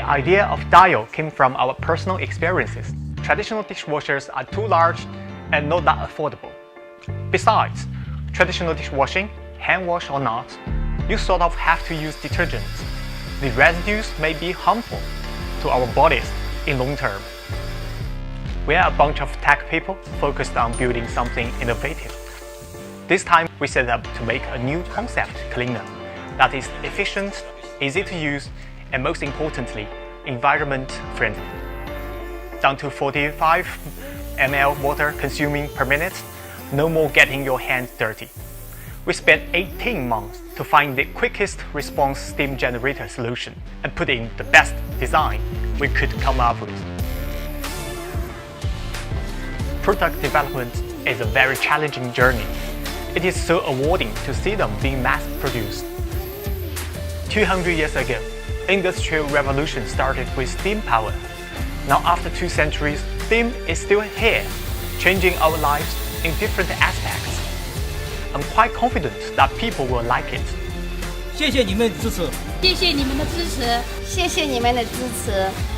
idea of Dayoo came from our personal experiences. Traditional dishwashers are too large and not that affordable. Besides, traditional dishwashing, hand wash or not, you sort of have to use detergents. The residues may be harmful to our bodies in long term. We are a bunch of tech people focused on building something innovative. This time we set up to make a new concept cleaner that is efficient, easy to use, and most importantly, environment friendly. Down to 45 ml water consuming per minute, no more getting your hands dirty. We spent 18 months to find the quickest response steam generator solution and put in the best design we could come up with. Product development is a very challenging journey. It is so rewarding to see them being mass-produced. 200 years ago, Industrial Revolution started with steam power. Now after 2 centuries, steam is still here, changing our lives in different aspects. I'm quite confident that people will like it. 谢谢你们的支持。谢谢你们的支持。谢谢你们的支持。